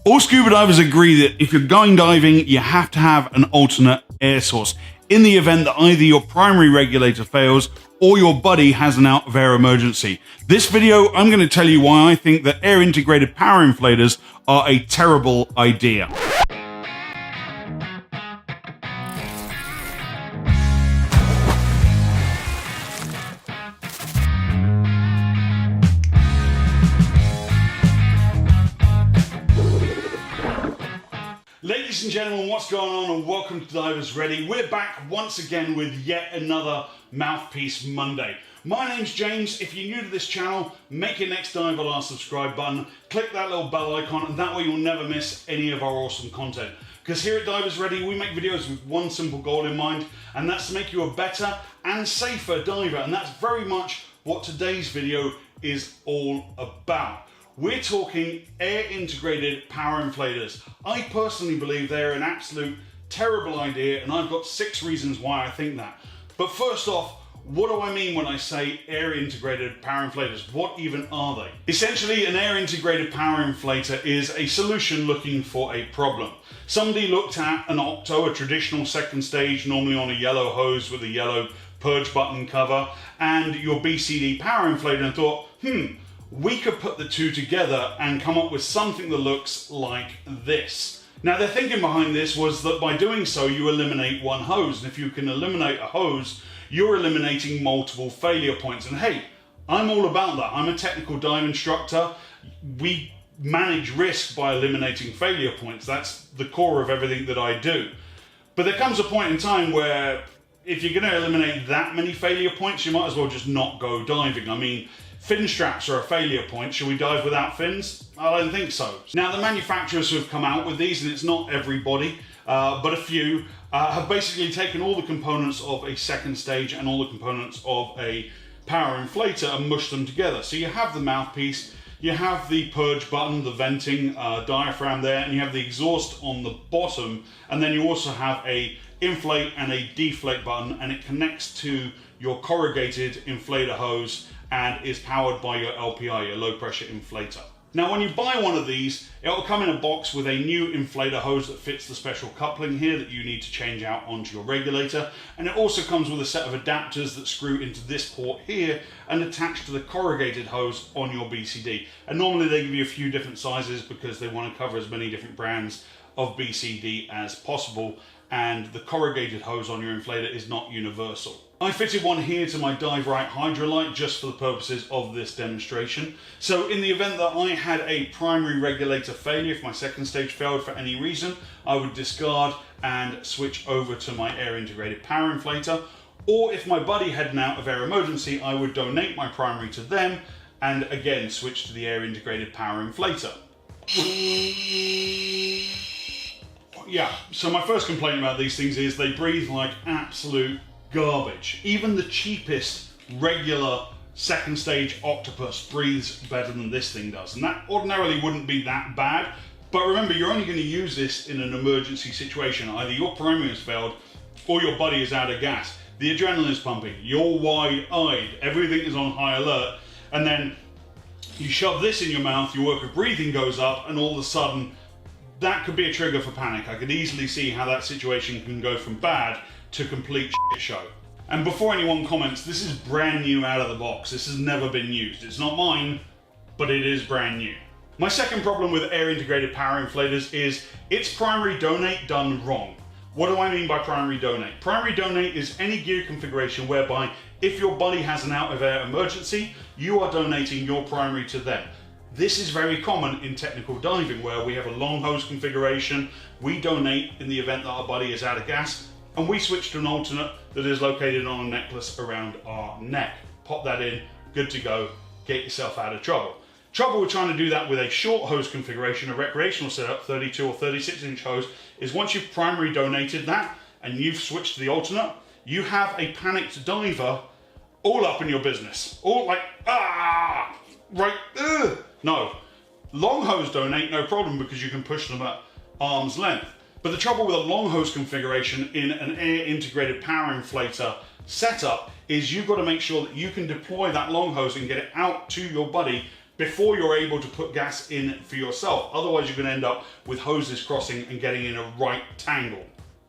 All scuba divers agree that if you're going diving, you have to have an alternate air source in the event that either your primary regulator fails or your buddy has an out of air emergency. This video, I'm going to tell you why I think that air integrated power inflators are a terrible idea. Ladies and gentlemen, what's going on, and welcome to Divers Ready. We're back once again with yet another Mouthpiece Monday. My name's James. If you're new to this channel, make your next dive on our subscribe button, click that little bell icon, and that way you'll never miss any of our awesome content. Because here at Divers Ready, we make videos with one simple goal in mind, and that's to make you a better and safer diver. And that's very much what today's video is all about. We're talking air integrated power inflators. I personally believe they're an absolute terrible idea, and I've got 6 reasons why I think that. But first off, what do I mean when I say air integrated power inflators? What even are they? Essentially, an air integrated power inflator is a solution looking for a problem. Somebody looked at an octo, a traditional second stage, normally on a yellow hose with a yellow purge button cover, and your BCD power inflator, and thought, we could put the two together and come up with something that looks like this. Now, their thinking behind this was that by doing so, you eliminate one hose. And if you can eliminate a hose, you're eliminating multiple failure points. And hey, I'm all about that. I'm a technical dive instructor. We manage risk by eliminating failure points. That's the core of everything that I do. But there comes a point in time where if you're going to eliminate that many failure points, you might as well just not go diving. I mean, fin straps are a failure point. Should we dive without fins? I don't think so. Now, the manufacturers who have come out with these, and it's not everybody, but a few, have basically taken all the components of a second stage and all the components of a power inflator and mushed them together. So you have the mouthpiece, you have the purge button, the venting diaphragm there, and you have the exhaust on the bottom, and then you also have a inflate and a deflate button, and it connects to your corrugated inflator hose and is powered by your LPI, your low pressure inflator. Now, when you buy one of these, it'll come in a box with a new inflator hose that fits the special coupling here that you need to change out onto your regulator. And it also comes with a set of adapters that screw into this port here and attach to the corrugated hose on your BCD. And normally they give you a few different sizes because they want to cover as many different brands of BCD as possible. And the corrugated hose on your inflator is not universal. I fitted one here to my Dive Right Hydrolite just for the purposes of this demonstration. So in the event that I had a primary regulator failure, if my second stage failed for any reason, I would discard and switch over to my air integrated power inflator. Or if my buddy had an out of air emergency, I would donate my primary to them and again switch to the air integrated power inflator. Yeah, so my first complaint about these things is they breathe like absolute garbage. Even the cheapest regular second stage octopus breathes better than this thing does, and that ordinarily wouldn't be that bad. But remember, you're only going to use this in an emergency situation. Either your primary has failed or your buddy is out of gas. The adrenaline is pumping, you're wide-eyed, everything is on high alert, and then you shove this in your mouth, your work of breathing goes up, and all of a sudden that could be a trigger for panic. I could easily see how that situation can go from bad to complete shit show. And before anyone comments, this is brand new out of the box. This has never been used. It's not mine, but it is brand new. My second problem with air integrated power inflators is it's primary donate done wrong. What do I mean by primary donate? Primary donate is any gear configuration whereby if your buddy has an out of air emergency, you are donating your primary to them. This is very common in technical diving where we have a long hose configuration. We donate in the event that our buddy is out of gas, and we switch to an alternate that is located on a necklace around our neck. Pop that in, good to go, get yourself out of trouble. Trouble with trying to do that with a short hose configuration, a recreational setup, 32 or 36 inch hose, is once you've primary donated that and you've switched to the alternate, you have a panicked diver all up in your business. All like, No, long hose donate, no problem, because you can push them at arm's length. But the trouble with a long hose configuration in an air integrated power inflator setup is you've got to make sure that you can deploy that long hose and get it out to your buddy before you're able to put gas in for yourself. Otherwise, you're going to end up with hoses crossing and getting in a right tangle.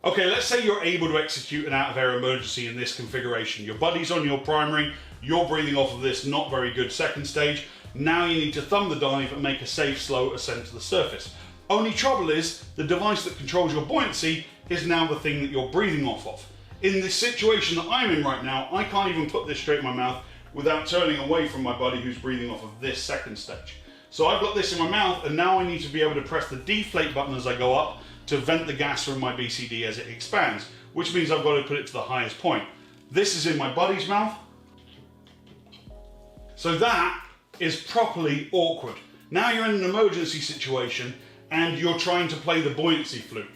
Okay, let's say you're able to execute an out-of-air emergency in this configuration. Your buddy's on your primary, you're breathing off of this not very good second stage. Now you need to thumb the dive and make a safe, slow ascent to the surface. Only trouble is, the device that controls your buoyancy is now the thing that you're breathing off of. In this situation that I'm in right now, I can't even put this straight in my mouth without turning away from my buddy who's breathing off of this second stage. So I've got this in my mouth, and now I need to be able to press the deflate button as I go up to vent the gas from my BCD as it expands, which means I've got to put it to the highest point. This is in my buddy's mouth. So that is properly awkward. Now you're in an emergency situation and you're trying to play the buoyancy flute.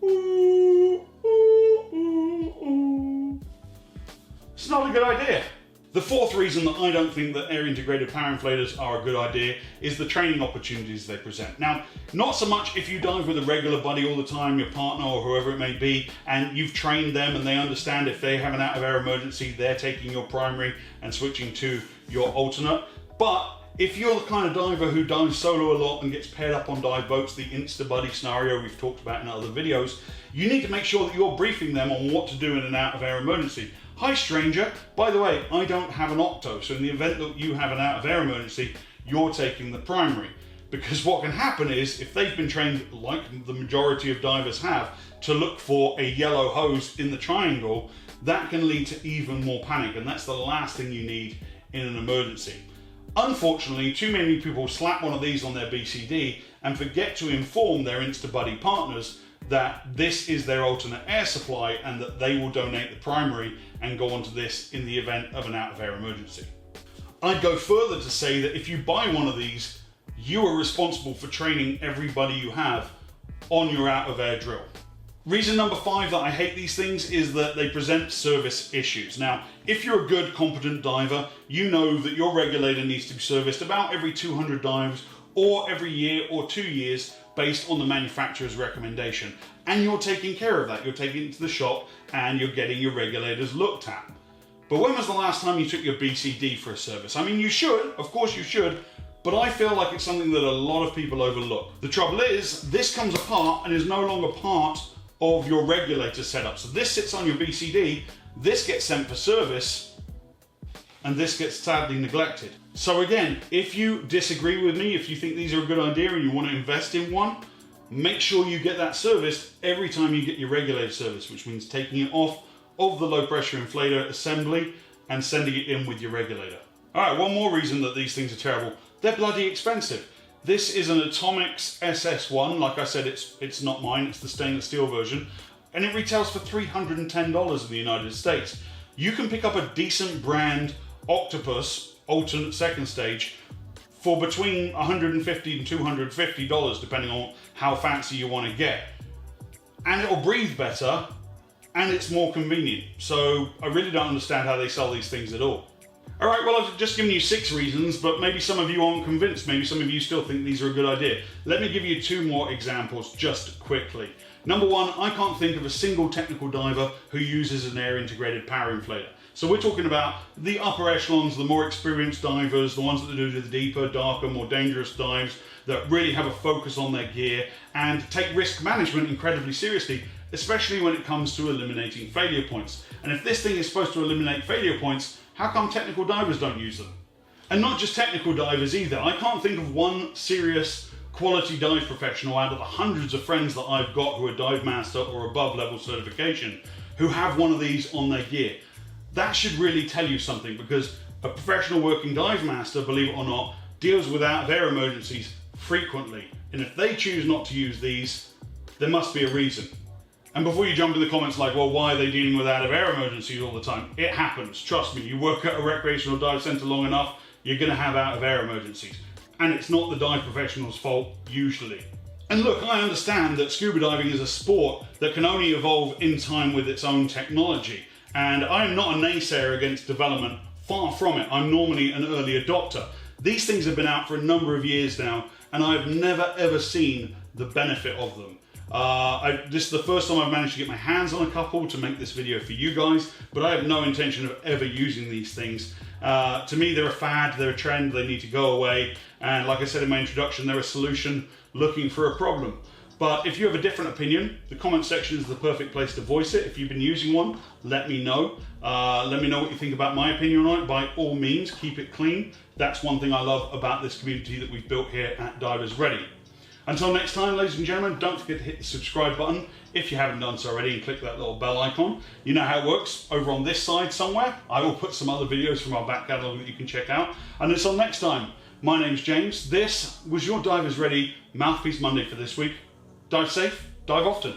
Ooh, ooh, ooh, ooh. It's not a good idea. The fourth reason that I don't think that air-integrated power inflators are a good idea is the training opportunities they present. Now, not so much if you dive with a regular buddy all the time, your partner or whoever it may be, and you've trained them and they understand if they have an out-of-air emergency, they're taking your primary and switching to your alternate. But if you're the kind of diver who dives solo a lot and gets paired up on dive boats, the Insta-Buddy scenario we've talked about in other videos, you need to make sure that you're briefing them on what to do in an out-of-air emergency. Hi stranger, by the way, I don't have an octo, so in the event that you have an out-of-air emergency, you're taking the primary. Because what can happen is, if they've been trained, like the majority of divers have, to look for a yellow hose in the triangle, that can lead to even more panic, and that's the last thing you need in an emergency. Unfortunately, too many people slap one of these on their BCD and forget to inform their Insta-Buddy partners that this is their alternate air supply and that they will donate the primary and go onto this in the event of an out-of-air emergency. I'd go further to say that if you buy one of these, you are responsible for training everybody you have on your out-of-air drill. Reason number 5 that I hate these things is that they present service issues. Now, if you're a good, competent diver, you know that your regulator needs to be serviced about every 200 dives or every year or 2 years based on the manufacturer's recommendation. And you're taking care of that. You're taking it to the shop and you're getting your regulators looked at. But when was the last time you took your BCD for a service? I mean, you should, of course you should, but I feel like it's something that a lot of people overlook. The trouble is, this comes apart and is no longer part of your regulator setup. So this sits on your BCD, this gets sent for service, and this gets sadly neglected. So again, if you disagree with me, if you think these are a good idea and you want to invest in one, make sure you get that serviced every time you get your regulator service, which means taking it off of the low pressure inflator assembly and sending it in with your regulator. All right, one more reason that these things are terrible. They're bloody expensive. This is an Atomics SS1. Like I said, it's not mine, it's the stainless steel version. And it retails for $310 in the United States. You can pick up a decent brand octopus, alternate second stage, for between $150 and $250, depending on how fancy you want to get. And it'll breathe better, and it's more convenient. So I really don't understand how they sell these things at all. All right, well, I've just given you 6 reasons, but maybe some of you aren't convinced. Maybe some of you still think these are a good idea. Let me give you 2 more examples just quickly. Number 1, I can't think of a single technical diver who uses an air-integrated power inflator. So we're talking about the upper echelons, the more experienced divers, the ones that do the deeper, darker, more dangerous dives, that really have a focus on their gear and take risk management incredibly seriously, especially when it comes to eliminating failure points. And if this thing is supposed to eliminate failure points, how come technical divers don't use them? And not just technical divers either. I can't think of one serious quality dive professional out of the hundreds of friends that I've got who are dive master or above level certification who have one of these on their gear. That should really tell you something, because a professional working dive master, believe it or not, deals with out-of-air emergencies frequently. And if they choose not to use these, there must be a reason. And before you jump in the comments like, well, why are they dealing with out-of-air emergencies all the time? It happens, trust me. You work at a recreational dive center long enough, you're gonna have out-of-air emergencies. And it's not the dive professional's fault, usually. And look, I understand that scuba diving is a sport that can only evolve in time with its own technology. And I am not a naysayer against development, far from it. I'm normally an early adopter. These things have been out for a number of years now, and I've never ever seen the benefit of them. This is the first time I've managed to get my hands on a couple to make this video for you guys, but I have no intention of ever using these things. To me, they're a fad, they're a trend, they need to go away. And like I said in my introduction, they're a solution looking for a problem. But if you have a different opinion, the comment section is the perfect place to voice it. If you've been using one, let me know. Let me know what you think about my opinion on it. By all means, keep it clean. That's one thing I love about this community that we've built here at Divers Ready. Until next time, ladies and gentlemen, don't forget to hit the subscribe button if you haven't done so already, and click that little bell icon. You know how it works. Over on this side somewhere, I will put some other videos from our back catalogue that you can check out. And until next time, my name's James. This was your Divers Ready Mouthpiece Monday for this week. Dive safe, dive often.